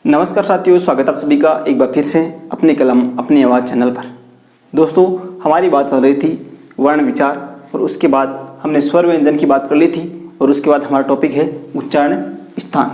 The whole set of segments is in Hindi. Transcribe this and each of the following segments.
नमस्कार साथियों, स्वागत आप सभी का एक बार फिर से अपने कलम अपनी आवाज़ चैनल पर। दोस्तों, हमारी बात चल रही थी वर्ण विचार और उसके बाद हमने स्वर व्यंजन की बात कर ली थी और उसके बाद हमारा टॉपिक है उच्चारण स्थान।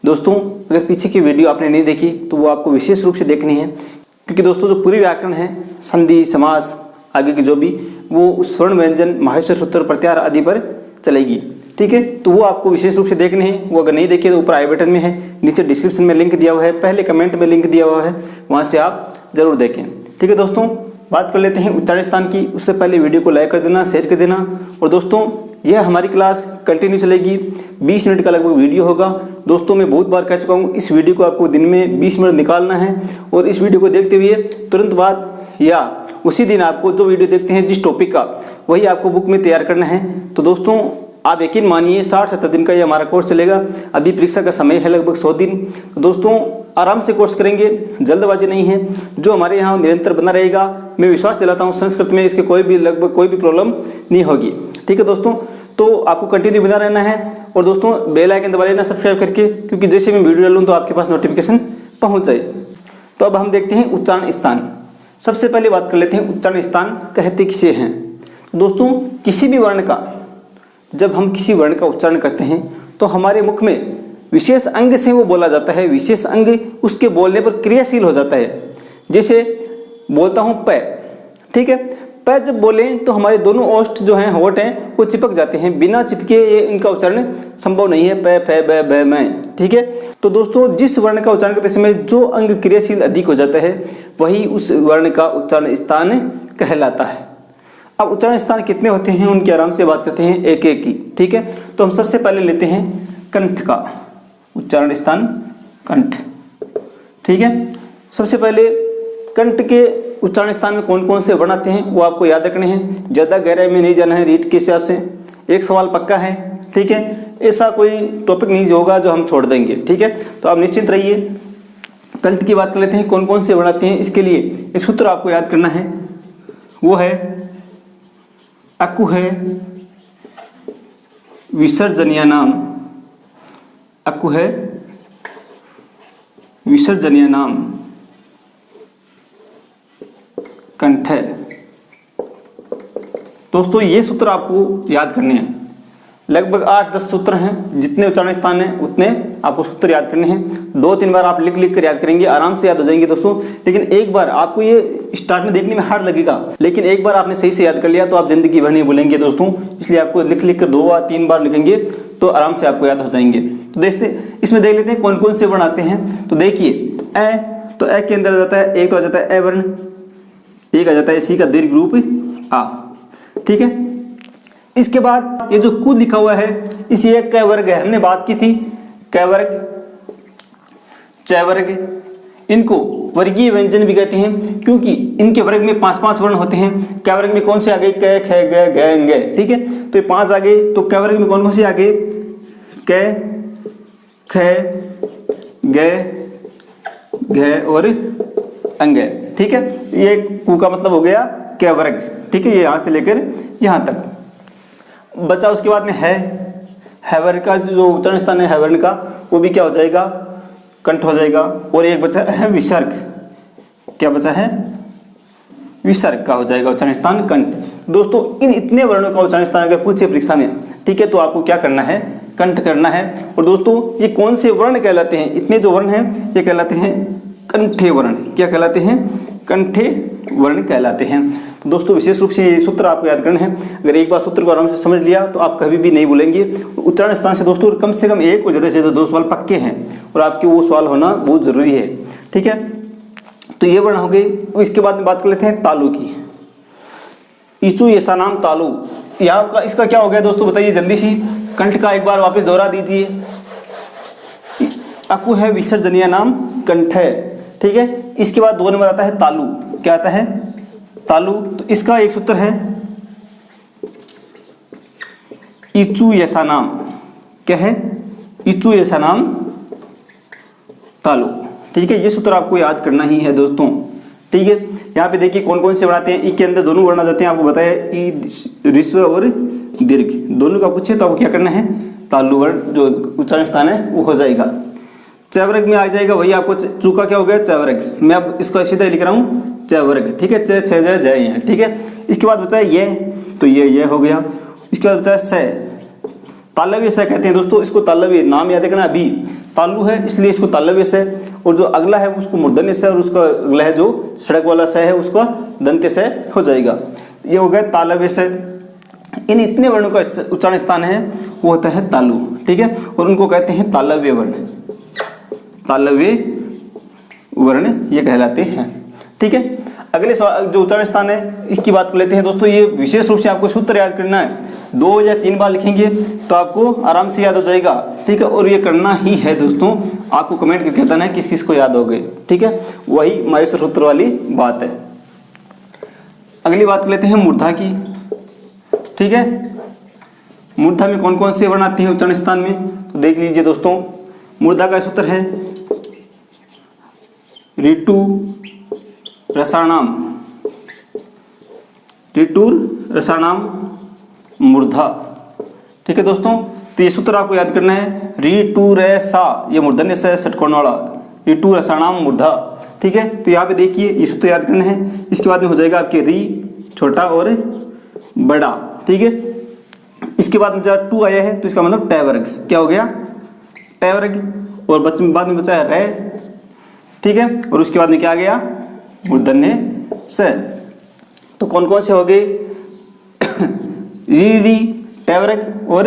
दोस्तों, अगर पीछे की वीडियो आपने नहीं देखी तो वो आपको विशेष रूप से देखनी है, क्योंकि दोस्तों जो पूरी व्याकरण है, संधि, समास, आगे की जो भी, वो स्वर्ण व्यंजन, माहेश्वर सूत्र, प्रत्याहार आदि पर चलेगी। ठीक है, तो वो आपको विशेष रूप से देखने हैं। वो अगर नहीं देखिए तो ऊपर आई बटन में है, नीचे डिस्क्रिप्शन में लिंक दिया हुआ है, पहले कमेंट में लिंक दिया हुआ है, वहाँ से आप जरूर देखें। ठीक है दोस्तों, बात कर लेते हैं उच्चारण स्थान की। उससे पहले वीडियो को लाइक कर देना, शेयर कर देना। और दोस्तों, यह हमारी क्लास कंटिन्यू चलेगी, 20 मिनट का लगभग वीडियो होगा। दोस्तों, मैं बहुत बार कह चुका हूँ, इस वीडियो को आपको दिन में 20 मिनट निकालना है और इस वीडियो को देखते हुए तुरंत बाद या उसी दिन आपको जो वीडियो देखते हैं जिस टॉपिक का, वही आपको बुक में तैयार करना है। तो दोस्तों, आप यकीन मानिए 60-70 दिन का ये हमारा कोर्स चलेगा। अभी परीक्षा का समय है लगभग 100 दिन। तो दोस्तों, आराम से कोर्स करेंगे, जल्दबाजी नहीं है। जो हमारे यहाँ निरंतर बना रहेगा, मैं विश्वास दिलाता हूँ संस्कृत में इसके लगभग कोई भी प्रॉब्लम नहीं होगी। ठीक है दोस्तों, तो आपको कंटिन्यू बना रहना है। और दोस्तों, बेल आइकन दबा लेना सब्सक्राइब करके, क्योंकि जैसे मैं वीडियो डालूँ तो आपके पास नोटिफिकेशन पहुँच जाए। तो अब हम देखते हैं उच्चारण स्थान। सबसे पहले बात कर लेते हैं उच्चारण स्थान कहते किसे हैं। दोस्तों, किसी भी वर्ण का, जब हम किसी वर्ण का उच्चारण करते हैं तो हमारे मुख में विशेष अंग से वो बोला जाता है। विशेष अंग उसके बोलने पर क्रियाशील हो जाता है। जैसे बोलता हूँ प, ठीक है, प जब बोलें तो हमारे दोनों ओष्ठ जो हैं, होंठ हैं, वो चिपक जाते हैं। बिना चिपके ये इनका उच्चारण संभव नहीं है, प, फ, ब, ब, मैं। ठीक है, तो दोस्तों, जिस वर्ण का उच्चारण करते समय जो अंग क्रियाशील अधिक हो जाता है, वही उस वर्ण का उच्चारण स्थान कहलाता है। अब उच्चारण स्थान कितने होते हैं उनकी आराम से बात करते हैं, एक एक की। ठीक है, तो हम सबसे पहले लेते हैं कंठ का उच्चारण स्थान, कंठ। ठीक है, सबसे पहले कंठ के उच्चारण स्थान में कौन कौन से वर्ण आते हैं वो आपको याद रखने हैं। ज़्यादा गहराई में नहीं जाना है रीड के हिसाब से। एक सवाल पक्का है, ठीक है, ऐसा कोई टॉपिक नहीं होगा जो हम छोड़ देंगे। ठीक है, तो आप निश्चिंत रहिए। कंठ की बात कर लेते हैं, कौन कौन से वर्ण आते हैं। इसके लिए एक सूत्र आपको याद करना है, वो है अकु है विसर्जनीय नाम। अकु है विसर्जनीय नाम कंठ है। दोस्तों, ये सूत्र आपको याद करने हैं। लगभग 8-10 सूत्र हैं। जितने उच्चारण स्थान हैं उतने आपको सूत्र याद करने हैं। 2-3 बार आप लिख कर याद करेंगे, आराम से याद हो जाएंगे दोस्तों। लेकिन एक बार आपको ये स्टार्ट में देखने में हार्ड लगेगा, लेकिन एक बार आपने सही से याद कर लिया तो आप जिंदगी भर नहीं भूलेंगे दोस्तों। इसलिए आपको लिख कर 2-3 बार लिखेंगे तो आराम से आपको याद हो जाएंगे। तो देखते इसमें देख लेते हैं कौन कौन से वर्ण आते हैं। तो देखिए, ए, तो ए के अंदर आ जाता है, एक तो आ जाता है ए वर्ण, एक आ जाता है इसी का दीर्घ रूप आ। ठीक है, इसके बाद ये जो कु लिखा हुआ है, इसी एक क वर्ग है। हमने बात की थी क वर्ग, च वर्ग। इनको वर्गीय व्यंजन भी कहते हैं, क्योंकि इनके वर्ग में 5-5 वर्ण होते हैं। क वर्ग में कौन से आ गए, क, ख, ग, घ, ङ। ठीक है, तो ये 5 आ गए। तो क वर्ग में कौन कौन से आ गए, क, ख, ग, घ और अंग। ठीक है, ये कु का मतलब हो गया क वर्ग। ठीक है, ये यहाँ से लेकर यहाँ तक बचा। उसके बाद में है वर्ण का जो उच्चारण स्थान है, है वर्ण का, वो भी क्या हो जाएगा, कंठ हो जाएगा। और एक बचा है विसर्ग। क्या बचा है, विसर्ग का हो जाएगा उच्चारण स्थान कंठ। दोस्तों, इन इतने वर्णों का उच्चारण स्थान अगर पूछे परीक्षा में, ठीक है, तो आपको क्या करना है, कंठ करना है। और दोस्तों, ये कौन से वर्ण कहलाते हैं, इतने जो वर्ण हैं ये कहलाते हैं कंठे वर्ण। क्या कहलाते हैं, कंठे वर्ण कहलाते हैं। तो दोस्तों, विशेष रूप से ये सूत्र आपको याद करना है। अगर एक बार सूत्र को आराम से समझ लिया तो आप कभी भी नहीं भूलेंगे। उच्चारण स्थान से दोस्तों कम से कम एक और ज़्यादा से ज़्यादा 2 सवाल पक्के हैं और आपके वो सवाल होना बहुत ज़रूरी है। ठीक है, तो ये वर्ण हो गए। इसके बाद में बात कर लेते हैं तालु की। ईचू ऐसा नाम तालु, यहाँ का इसका क्या हो गया दोस्तों, बताइए जल्दी सी। कंठ का एक बार वापस दोहरा दीजिए। अकु है विसर्जनीय नाम कंठ है। ठीक है, इसके बाद 2 नंबर आता है तालु। क्या आता है, तालु। तो इसका एक सूत्र है इचू ऐसा नाम। क्या है, इचू ऐसा नाम तालु। ठीक है, ये सूत्र आपको याद करना ही है दोस्तों। ठीक है, यहाँ पे देखिए कौन कौन से वर्ण आते हैं। ई के अंदर दोनों वर्ण आ जाते हैं। आपको बताया ई ऋस्व और दीर्घ दोनों का पूछे तो आपको क्या करना है, तालु वर्ण जो उच्चारण स्थान है वो हो जाएगा। चवर्ग में आ जाएगा वही आपको चू का क्या हो गया चवर्ग। मैं अब इसको सीधा लिख रहा हूँ चवर्ग, ठीक है। च छ ज ज है, ठीक है। इसके बाद बचा है ये, तो ये हो गया। इसके बाद बचा है स, तालव्य स कहते हैं दोस्तों इसको। तालव्य नाम याद रखना, अभी तालु है इसलिए इसको तालव्य स, और जो अगला है उसको मूर्धन्य स, और उसका अगला है जो सड़क वाला स है उसका दंत्य स हो जाएगा। ये हो गया तालव्य स। इन इतने वर्णों का उच्चारण स्थान है वो होता है तालु, ठीक है, और उनको कहते हैं तालव्य वर्ण। तालव्य वर्ण ये कहलाते हैं, ठीक है। अगले जो उच्चारण स्थान है इसकी बात कर लेते हैं दोस्तों। ये विशेष रूप से आपको सूत्र याद करना है, 2 या 3 बार लिखेंगे तो आपको आराम से याद हो जाएगा, ठीक है। और ये करना ही है दोस्तों, आपको कमेंट करके बताना है किस किस को याद हो गए, ठीक है। वही माहेश्वर सूत्र वाली बात है। अगली बात कर लेते हैं मूर्धा की, ठीक है। मूर्धा में कौन कौन से वर्ण आते हैं उच्चारण स्थान में, तो देख लीजिए दोस्तों। मूर्धा का सूत्र है ऋतु रसाणाम, ऋतुर रसाणाम मूर्धा, ठीक है दोस्तों। तो ये सूत्र आपको याद करना है, ऋतु रसा, ये मूर्धन्य स षटकोण वाला, ऋतु रसाणाम मूर्धा, ठीक है। तो यहाँ पे देखिए ये सूत्र याद करना है। इसके बाद में हो जाएगा आपके री छोटा और बड़ा, ठीक है। इसके बाद में जब 2 आया है तो इसका मतलब टय वर्ग, क्या हो गया टय वर्ग। और बाद में बचा है रे, ठीक है। और उसके बाद में क्या आ गया मूर्धन्य स। तो कौन कौन से हो गए री टय वर्ग और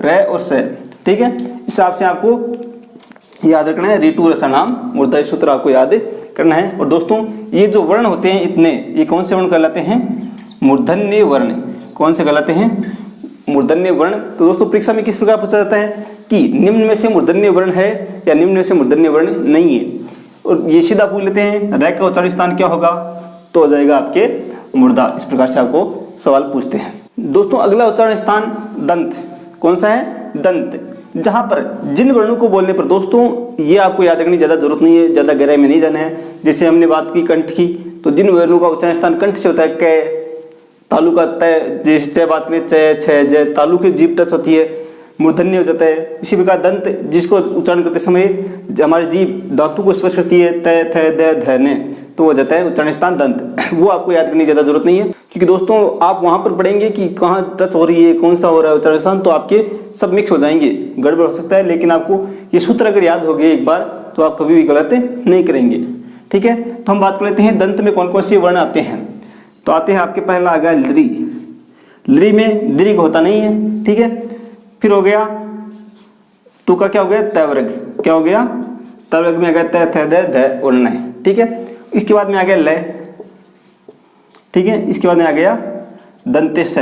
रे और स, ठीक है। इस हिसाब से आपको याद रखना है ऋतु रसाणाम मूर्धा, सूत्र आपको याद करना है। और दोस्तों ये जो वर्ण होते हैं इतने, ये कौन से वर्ण कहलाते हैं मूर्धन्य वर्ण। कौन से कहलाते हैं मूर्धन्य वर्ण। तो दोस्तों परीक्षा में किस प्रकार पूछा जाता है कि निम्न में से मूर्धन्य वर्ण है या निम्न में से मूर्धन्य वर्ण नहीं है। और ये सीधा पूछ लेते हैं रै का उच्चारण स्थान क्या होगा, तो हो जाएगा आपके मूर्धा। इस प्रकार से आपको सवाल पूछते हैं दोस्तों। अगला उच्चारण स्थान दंत, कौन सा है दंत, जहाँ पर जिन वर्णों को बोलने पर दोस्तों ये आपको याद रखने की ज़्यादा जरूरत नहीं है, ज़्यादा गहराई में नहीं जाना है। जैसे हमने बात की कंठ की, तो जिन वर्णों का उच्चारण स्थान कंठ से होता है क, तालु का तय, जैसे बात करें च छ ज, तालु की जीभ टच होती है मूर्धन्य हो जाता है। इसी प्रकार दंत जिसको उच्चारण करते समय हमारी जीभ दांतों को स्पर्श करती है तय थ द ध न, तो हो जाता है उच्चारण स्थान दंत। वो आपको याद करने की ज़्यादा जरूरत नहीं है, क्योंकि दोस्तों आप वहाँ पर पढ़ेंगे कि कहाँ टच हो रही है, कौन सा हो रहा है उच्चारण स्थान, तो आपके सब मिक्स हो जाएंगे, गड़बड़ हो सकता है। लेकिन आपको ये सूत्र अगर याद हो गए एक बार तो आप कभी भी गलत नहीं करेंगे, ठीक है। तो हम बात कर लेते हैं दंत में कौन कौन से वर्ण आते हैं। तो आते हैं आपके पहला आ गया लृ, लृ में दीर्घ होता नहीं है, ठीक है। फिर हो गया टू का क्या हो गया तय वर्ग, क्या हो गया तय वर्ग में आ गया तय थ द ध और न, ठीक है। इसके बाद में आ गया लय, ठीक है। इसके बाद में आ गया दंत्य स।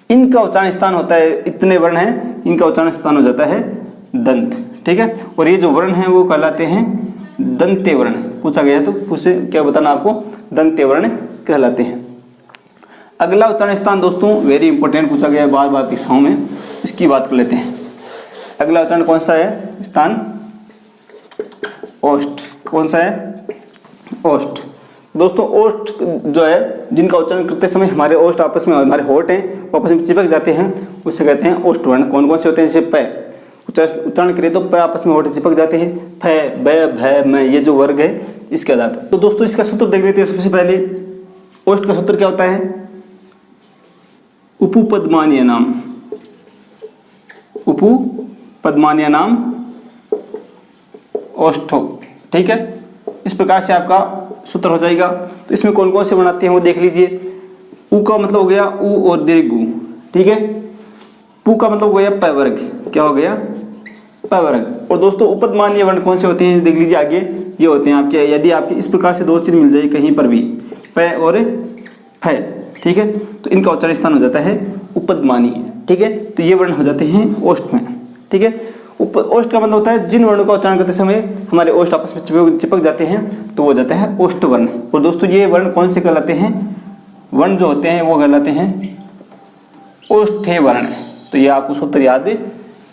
इनका उच्चारण स्थान होता है, इतने वर्ण हैं, इनका उच्चारण स्थान हो जाता है दंत, ठीक है। और ये जो वर्ण हैं वो कहलाते हैं दंत्य वर्ण। पूछा गया तो उससे क्या बताना आपको, दंत्य वर्ण कहलाते हैं। अगला उच्चारण स्थान दोस्तों वेरी इंपॉर्टेंट पूछा गया है बार बार परीक्षाओं में, इसकी बात कर लेते हैं। अगला उच्चारण कौन सा है स्थान, ओष्ठ। कौन सा है ओष्ठ। दोस्तों ओष्ठ जो है जिनका उच्चारण करते समय हमारे ओष्ठ आपस में, हमारे होठ हैं वो आपस में चिपक जाते हैं, उससे कहते हैं ओष्ठ वर्ण। कौन कौन से होते हैं, जैसे प उच्चारण करें तो प आपस में होठ चिपक जाते हैं, फ ब भ म, ये जो वर्ग है इसके आधार पर। तो दोस्तों इसका सूत्र देख लेते हैं। सबसे पहले ओष्ठ का सूत्र क्या होता है, उपपद्मानीय नाम, उपपद्मानीय नाम ओष्ठो, ठीक है। इस प्रकार से आपका सूत्र हो जाएगा। तो इसमें कौन कौन से वर्ण आते हैं वो देख लीजिए। उ का मतलब हो गया उ और दीर्घ उ, ठीक है। पु का मतलब हो गया प वर्ग, क्या हो गया प वर्ग। और दोस्तों उपपद्मानीय वर्ण कौन से होते हैं देख लीजिए आगे, ये होते हैं आपके, यदि आपके इस प्रकार से 2 चिन्ह मिल जाए कहीं पर भी प और फ, ठीक है, तो इनका उच्चारण स्थान हो जाता है उपपद्मानीय, ठीक है। तो ये वर्ण हो जाते हैं ओष्ठ में, ठीक है। ओष्ठ का मतलब होता है जिन वर्णों का उच्चारण करते समय हमारे ओष्ठ आपस में चिपक जाते हैं तो वो जाता है ओष्ठ वर्ण। और दोस्तों ये वर्ण कौन से कहलाते हैं, वर्ण जो होते हैं वो कहलाते हैं ओष्ठे वर्ण। तो ये आपको सूत्र याद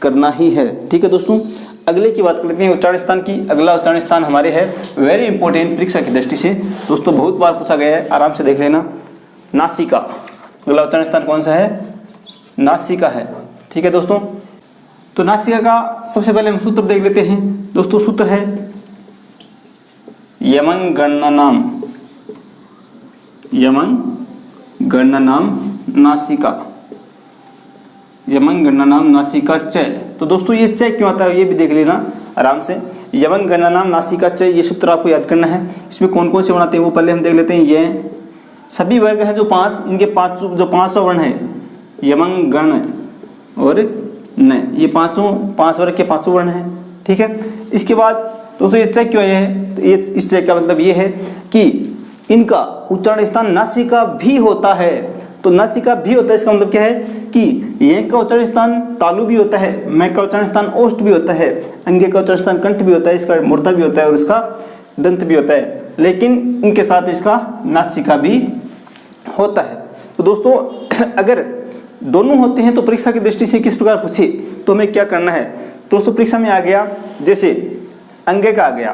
करना ही है, ठीक है दोस्तों। अगले की बात कर लेते हैं उच्चारण स्थान की। अगला उच्चारण स्थान हमारे है वेरी इंपॉर्टेंट परीक्षा की दृष्टि से दोस्तों, बहुत बार पूछा गया है, आराम से देख लेना, नासिका। अगला उच्चारण स्थान कौन सा है, नासिका है, ठीक है दोस्तों। तो नासिका का सबसे पहले हम सूत्र देख लेते हैं। दोस्तों सूत्र है यमं गणनानाम नासिका, यमं गणनानाम नासिका च। तो दोस्तों ये च क्यों आता है ये भी देख लेना आराम से। यमं गणनानाम नासिका च, ये सूत्र आपको याद करना है। इसमें कौन कौन से वर्ण आते हैं वो पहले हम देख लेते हैं। ये सभी वर्ग हैं जो 5, इनके 5 जो 5 वर्ण है यमं गण और न, ये 5 वर्ग के 5 वर्ण हैं, ठीक है। इसके बाद दोस्तों ये च क्यों आया है, तो ये इस च का मतलब ये है कि इनका उच्चारण स्थान नासिका भी होता है। तो नासिका भी होता है इसका मतलब क्या है कि ये का उच्चारण स्थान तालु भी होता है, मैं का उच्चारण स्थान ओष्ठ भी होता है, अंगे का उच्चारण स्थान कंठ भी होता है, इसका मूर्धा भी होता है और इसका दंत भी होता है, लेकिन इनके साथ इसका नासिका भी होता है। तो दोस्तों अगर दोनों होते हैं तो परीक्षा की दृष्टि से किस प्रकार पूछे तो हमें क्या करना है। दोस्तों परीक्षा में आ गया जैसे अंगे का आ गया,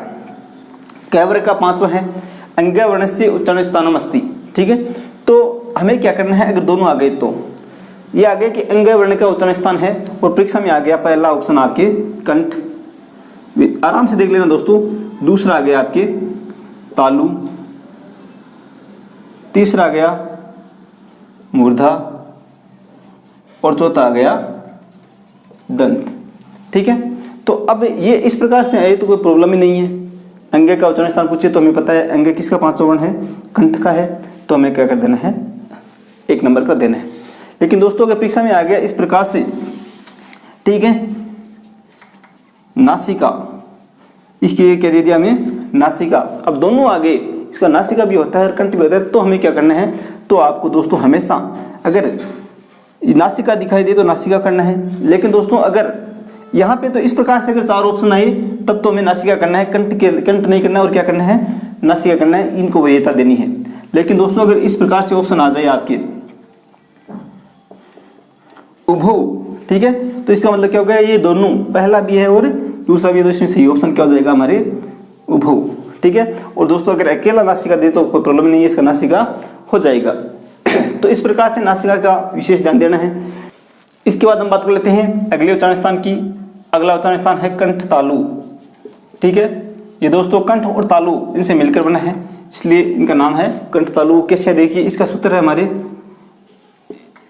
कैवर्ग का 5वां है अंगे वर्णस्य उच्चारण स्थानम अस्ति, ठीक है। तो हमें क्या करना है, अगर दोनों आ गए तो ये आ गया कि अंगे वर्ण का उच्चारण स्थान है और परीक्षा में आ गया पहला ऑप्शन आपके कंठ, आराम से देख लेना दोस्तों। दूसरा आ गया आपके तालु, तीसरा आ गया मूर्धा और चौथा आ गया दंत, ठीक है। तो अब ये इस प्रकार से है तो कोई प्रॉब्लम ही नहीं है। अंगे का उच्चारण स्थान पूछे तो हमें पता है अंगे किसका 5वां वर्ण है, कंठ का है, तो हमें क्या कर देना है 1 नंबर का देना है। लेकिन दोस्तों अगर परीक्षा में आ गया इस प्रकार से, ठीक है, नासिका, इसके क्या दे दिया हमें नासिका, अब दोनों आगे इसका नासिका भी होता है और कंठ भी होता है, तो हमें क्या करना है, तो आपको दोस्तों हमेशा अगर नासिका दिखाई दे तो नासिका करना है। लेकिन दोस्तों अगर यहाँ पे तो इस प्रकार से अगर 4 ऑप्शन आए तब तो हमें नासिका करना है, कंठ नहीं करना है और क्या करना है नासिका करना है, इनको वरीयता देनी है। लेकिन दोस्तों अगर इस प्रकार से ऑप्शन आ जाए आपके उभो, ठीक है, तो इसका मतलब क्या हो गया, ये दोनों पहला भी है और दूसरा भी है, तो इसमें सही ऑप्शन क्या हो जाएगा हमारे उभो, ठीक है। और दोस्तों अगर अकेला नासिका दे तो कोई प्रॉब्लम नहीं है, इसका नासिका हो जाएगा। तो इस प्रकार से नासिका का विशेष ध्यान देना है। इसके बाद हम बात कर लेते हैं अगले उच्चारण स्थान की। अगला उच्चारण स्थान है कंठ तालु, ठीक है। ये दोस्तों कंठ और तालु इनसे मिलकर बना है, इसलिए इनका नाम है कंठ तालु। कैसे देखिए इसका सूत्र है हमारे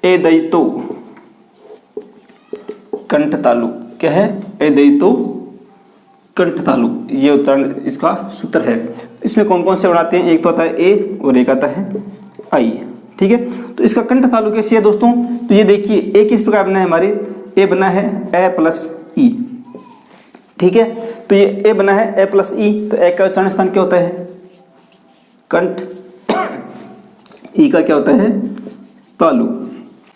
ए दयितो कंठ तालु, क्या है ए दयितो कंठ तालु, ये उच्चारण इसका सूत्र है। इसमें कौन कौन से बनाते हैं, एक तो आता है ए और एक आता है आई, ठीक है। तो इसका कंठ तालु कैसे है दोस्तों, तो ये देखिए ए किस प्रकार बना है हमारे, ए बना है ए प्लस ई, ठीक है। तो ये ए बना है ए प्लस ई, तो ए का उच्चारण स्थान क्या होता है कंठ, ई का क्या होता है तालु।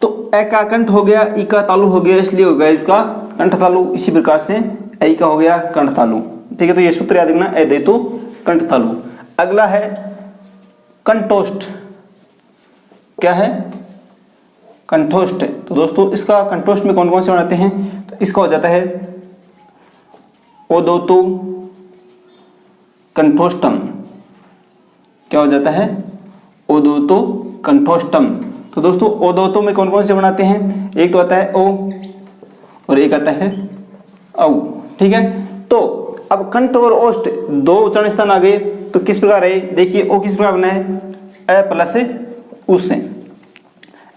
तो ए का कंठ हो गया, ई का तालु हो गया, इसलिए हो गया इसका कंठ तालु। इसी प्रकार से ए का हो गया कंठ तालु, ठीक है। तो ये सूत्र याद रखना, ए दे तो कंठ तालु। अगला है कंठोष्ठ, क्या है कंठोष्ठ। तो दोस्तों इसका कंठोष्ठ में कौन कौन से वर्ण आते हैं, तो इसका हो जाता है ओदोतो कंठोष्टम, क्या हो जाता है ओदोतो कंठोष्टम। तो दोस्तों ओदोतो में कौन कौन से वर्ण आते हैं, एक तो आता है ओ और एक आता है औ, ठीक है। तो अब कंठ और ओष्ठ 2 उच्चारण स्थान आ गए, तो किस प्रकार है देखिए, ओ किस प्रकार बना है ए प्लस उससे,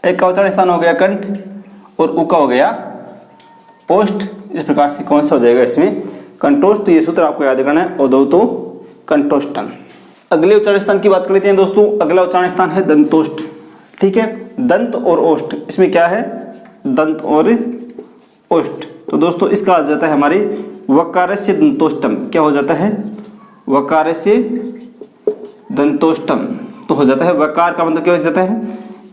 एक का उच्चारण स्थान हो गया कंठ और उ का हो गया ओष्ठ। इस प्रकार से कौन सा हो जाएगा इसमें कंठोष्ठ। तो ये सूत्र आपको याद करना है ओदोतो कंठोष्टम। अगले उच्चारण स्थान की बात कर लेते हैं दोस्तों। अगला उच्चारण स्थान है दंतोष्ठ, ठीक है। दंत और ओष्ठ, इसमें क्या है दंत और ओष्ठ। तो दोस्तों इसका आ जाता है हमारे वकारस्य दंतोष्टम, क्या हो जाता है वकारस्य दंतोष्टम। तो हो जाता है वकार का मतलब क्या हो जाता है,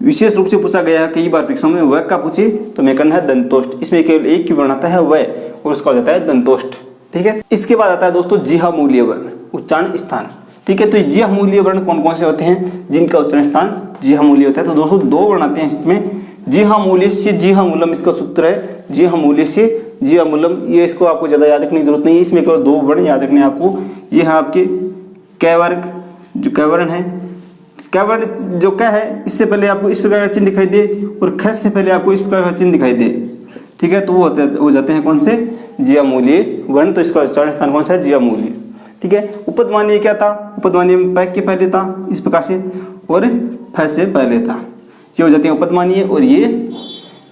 विशेष रूप से पूछा गया है कई बार परीक्षाओं में, व का पूछे तो मैं करना है दंतोष्ठ। इसमें केवल एक की वर्ण आता है व और उसका हो जाता है दंतोष्ठ, ठीक है। इसके बाद आता है दोस्तों जिहा मूल्य वर्ण उच्चारण स्थान, ठीक है। तो जिहा मूल्य वर्ण कौन कौन से होते हैं जिनका उच्चारण स्थान जिहा मूल्य होता है। तो दोस्तों 2 वर्ण आते हैं इसमें, जिहा मूल्य से जिहा मूलम, इसका सूत्र है जिहा मूल्य से जिहा मूलम। ये इसको आपको ज़्यादा याद रखने की जरूरत नहीं है, इसमें केवल 2 वर्ण याद रखने आपको। ये है आपके कैवर्ग, जो कैवर्ण है, कैवर्ण जो क्या है इससे पहले आपको इस प्रकार का चिन्ह दिखाई दे और ख से पहले आपको इस प्रकार का चिन्ह दिखाई दे, ठीक है, तो वो हो जाते हैं कौन से, ज्यामूलीय वर्ण। तो इसका उच्चारण स्थान कौन सा है, ज्यामूलीय। ठीक है, उपध्मानीय क्या था, उपध्मानीय में पैक के पहले था इस प्रकार से और फ से पहले था, ये हो जाते हैं उपध्मानीय और ये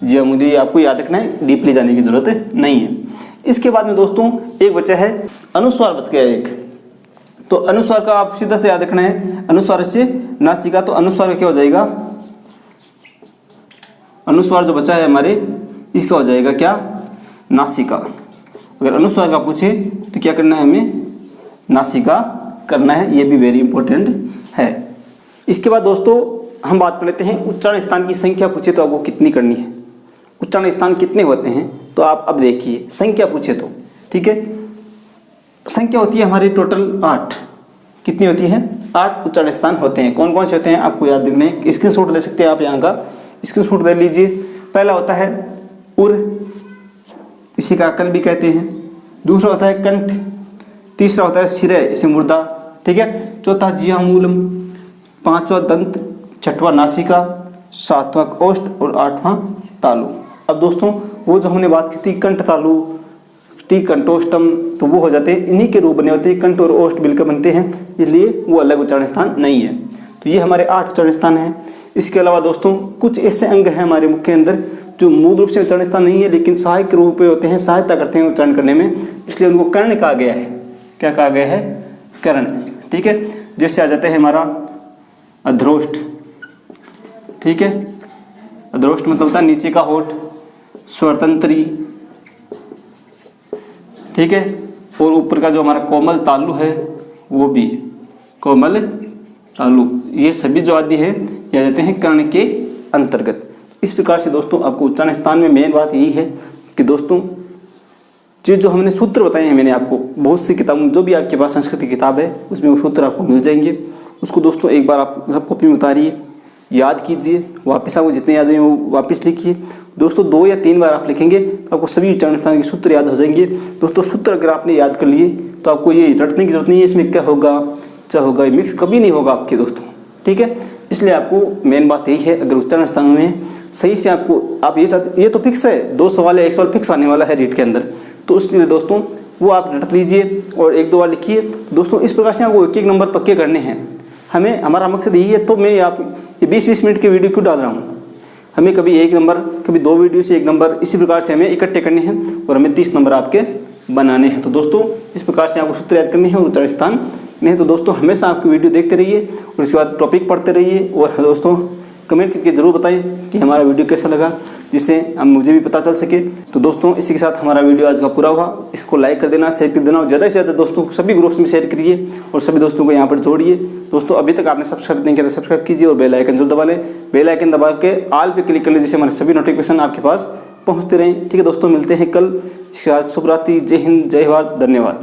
ज्यामूलीय। आपको याद रखना है, डीपली जाने की जरूरत नहीं है। इसके बाद में दोस्तों एक बचा है अनुस्वार, बच गया एक। तो अनुस्वार का आप सीधा से याद रखना है, अनुस्वार से नासिका। तो अनुस्वार का क्या हो जाएगा, अनुस्वार जो बचा है हमारे इसका हो जाएगा क्या, नासिका। अगर अनुस्वार का पूछे तो क्या करना है, हमें नासिका करना है, ये भी वेरी इंपॉर्टेंट है। इसके बाद दोस्तों हम बात कर लेते हैं उच्चारण स्थान की संख्या पूछे तो आपको कितनी करनी है, उच्चारण स्थान कितने होते हैं। तो आप अब देखिए संख्या पूछे तो, ठीक है, संख्या होती है हमारी टोटल 8। कितनी होती है, 8 उच्चारण स्थान होते हैं। कौन कौन से होते हैं आपको याद रखने हैं, स्क्रीनशॉट ले सकते हैं आप, यहाँ का स्क्रीनशॉट ले लीजिए। पहला होता है उर, इसी का अकल भी कहते हैं। दूसरा होता है कंठ, तीसरा होता है सिरे, इसे मुर्दा, ठीक है। चौथा जिह्वामूलम, पांचवा दंत, छठवां नासिका, सातवां ओष्ठ और आठवां तालु। अब दोस्तों वो जो हमने बात की थी कंठ तालु, टी कंठोष्टम, तो वो हो जाते हैं, इन्हीं के रूप बने होते हैं, कंठ और ओष्ठ मिलकर बनते हैं, इसलिए वो अलग उच्चारण स्थान नहीं है। तो ये हमारे 8 उच्चारण स्थान हैं। इसके अलावा दोस्तों कुछ ऐसे अंग हैं हमारे मुख के अंदर जो मूल रूप से उच्चारण स्थान नहीं है लेकिन सहायक के रूप में होते हैं, सहायता करते हैं उच्चारण करने में, इसलिए उनको कर्ण कहा गया है। क्या कहा गया है, कर्ण, ठीक है। जैसे आ जाते हैं हमारा अध्रोष्ठ, ठीक है, अध्रोष्ठ मतलब होता है नीचे का होठ, स्वरतंत्री, ठीक है, और ऊपर का जो हमारा कोमल तालु है वो भी कोमल तालु। ये सभी जो आदि है ये आ जाते हैं कर्ण के अंतर्गत। इस प्रकार से दोस्तों आपको उच्चारण स्थान में मेन बात यही है कि दोस्तों जो हमने सूत्र बताए हैं, मैंने आपको बहुत सी किताबों, जो भी आपके पास संस्कृत की किताब है उसमें वो सूत्र आपको मिल जाएंगे। उसको दोस्तों एक बार आप सब कॉपी में उतारिए, याद कीजिए, वापस आपको जितने याद हुए वो वापस लिखिए। दोस्तों 2 या 3 बार आप लिखेंगे तो आपको सभी उच्चारण स्थान के सूत्र याद हो जाएंगे। दोस्तों सूत्र अगर आपने याद कर लिए तो आपको ये रटने की जरूरत नहीं है, इसमें क्या होगा, क्या होगा, मिक्स कभी नहीं होगा आपके दोस्तों, ठीक है। इसलिए आपको मेन बात यही है, अगर उच्चारण स्थान में सही से आपको आप ये तो फिक्स है, 2 सवाल या 1 सवाल फिक्स आने वाला है रीट के अंदर, तो उसके लिए दोस्तों वो आप रट लीजिए और 1-2 बार लिखिए। दोस्तों इस प्रकार से आपको 1-1 नंबर पक्के करने हैं। हमारा मकसद यही है, तो मैं आप ये 20-20 मिनट के वीडियो क्यों डाल रहा हूँ, हमें कभी 1 नंबर, कभी 2 वीडियो से 1 नंबर, इसी प्रकार से हमें इकट्ठे करने हैं और हमें 30 नंबर आपके बनाने हैं। तो दोस्तों इस प्रकार से आपको सूत्र याद करने हैं और उच्चारण स्थान नहीं। तो दोस्तों हमेशा आपकी वीडियो देखते रहिए और उसके बाद टॉपिक पढ़ते रहिए और दोस्तों कमेंट करके ज़रूर बताएं कि हमारा वीडियो कैसा लगा, जिससे मुझे भी पता चल सके। तो दोस्तों इसी के साथ हमारा वीडियो आज का पूरा हुआ। इसको लाइक कर देना, शेयर कर देना और ज़्यादा से ज़्यादा दोस्तों सभी ग्रुप्स में शेयर करिए और सभी दोस्तों को यहाँ पर जोड़िए। दोस्तों अभी तक आपने सब्सक्राइब नहीं किया तो सब्सक्राइब कीजिए और बेल आइकन जरूर दबा लें। बेल आइकन दबा के ऑल पे क्लिक कर लीजिए, जिससे हमारे सभी नोटिफिकेशन आपके पास पहुँचते रहें। ठीक है दोस्तों, मिलते हैं कल। इसके बाद शुभ रात्रि, जय हिंद, जय भारत, धन्यवाद।